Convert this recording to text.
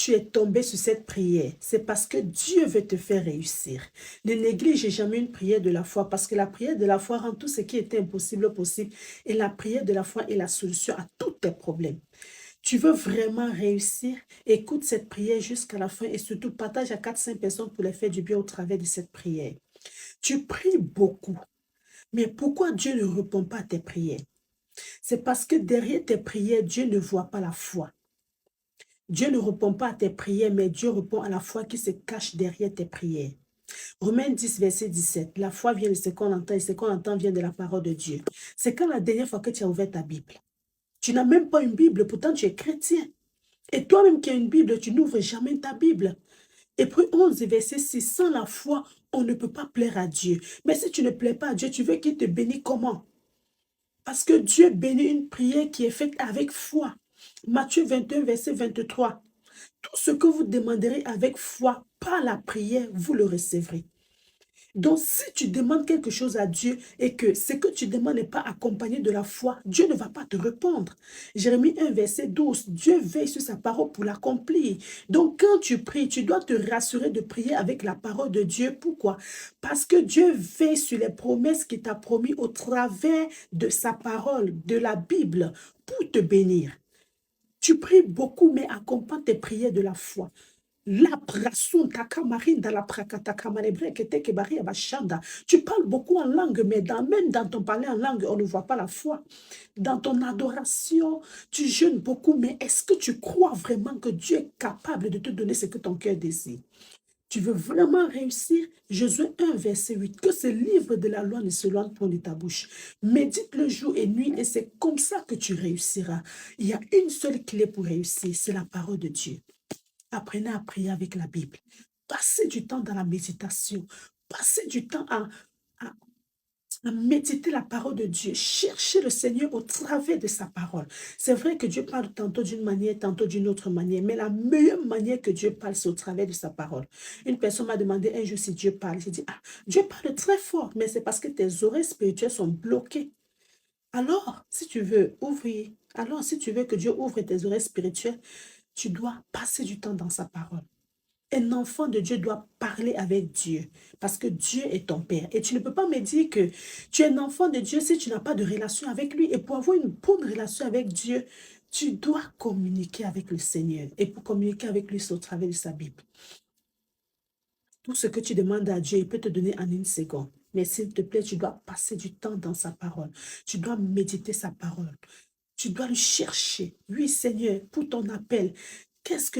tu es tombé sur cette prière, c'est parce que Dieu veut te faire réussir. Ne néglige jamais une prière de la foi parce que la prière de la foi rend tout ce qui était impossible possible et la prière de la foi est la solution à tous tes problèmes. Tu veux vraiment réussir? Écoute cette prière jusqu'à la fin et surtout partage à 4-5 personnes pour les faire du bien au travers de cette prière. Tu pries beaucoup, mais pourquoi Dieu ne répond pas à tes prières? C'est parce que derrière tes prières, Dieu ne voit pas la foi. Dieu ne répond pas à tes prières, mais Dieu répond à la foi qui se cache derrière tes prières. Romains 10, verset 17. La foi vient de ce qu'on entend et ce qu'on entend vient de la parole de Dieu. C'est quand la dernière fois que tu as ouvert ta Bible? Tu n'as même pas une Bible, pourtant tu es chrétien. Et toi-même qui as une Bible, tu n'ouvres jamais ta Bible. Hébreux 11, verset 6. Sans la foi, on ne peut pas plaire à Dieu. Mais si tu ne plais pas à Dieu, tu veux qu'il te bénisse comment? Parce que Dieu bénit une prière qui est faite avec foi. Matthieu 21, verset 23. Tout ce que vous demanderez avec foi par la prière, vous le recevrez. Donc, si tu demandes quelque chose à Dieu et que ce que tu demandes n'est pas accompagné de la foi, Dieu ne va pas te répondre. Jérémie 1, verset 12, Dieu veille sur sa parole pour l'accomplir. Donc, quand tu pries, tu dois te rassurer de prier avec la parole de Dieu. Pourquoi? Parce que Dieu veille sur les promesses qu'il t'a promis au travers de sa parole, de la Bible, pour te bénir. Tu pries beaucoup, mais accompagne tes prières de la foi. La prasun takamarin dans la prakatakamanebре que te kebari abashanda. Tu parles beaucoup en langue, mais même dans ton parler en langue, on ne voit pas la foi. Dans ton adoration, tu jeûnes beaucoup, mais est-ce que tu crois vraiment que Dieu est capable de te donner ce que ton cœur désire? Tu veux vraiment réussir? Josué 1, verset 8. Que ce livre de la loi ne se loigne point de ta bouche. Médite le jour et nuit et c'est comme ça que tu réussiras. Il y a une seule clé pour réussir, c'est la parole de Dieu. Apprenez à prier avec la Bible. Passez du temps dans la méditation. Passez du temps à méditer la parole de Dieu. Cherchez le Seigneur au travers de sa parole. C'est vrai que Dieu parle tantôt d'une manière, tantôt d'une autre manière, mais la meilleure manière que Dieu parle, c'est au travers de sa parole. Une personne m'a demandé un jour si Dieu parle. J'ai dit, Dieu parle très fort, mais c'est parce que tes oreilles spirituelles sont bloquées. Alors, si tu veux ouvrir, alors si tu veux que Dieu ouvre tes oreilles spirituelles, tu dois passer du temps dans sa parole. Un enfant de Dieu doit parler avec Dieu parce que Dieu est ton Père. Et tu ne peux pas me dire que tu es un enfant de Dieu si tu n'as pas de relation avec lui. Et pour avoir une bonne relation avec Dieu, tu dois communiquer avec le Seigneur. Et pour communiquer avec lui, c'est au travers de sa Bible. Tout ce que tu demandes à Dieu, il peut te donner en une seconde. Mais s'il te plaît, tu dois passer du temps dans sa parole. Tu dois méditer sa parole. Tu dois le chercher. Oui, Seigneur, pour ton appel, qu'est-ce que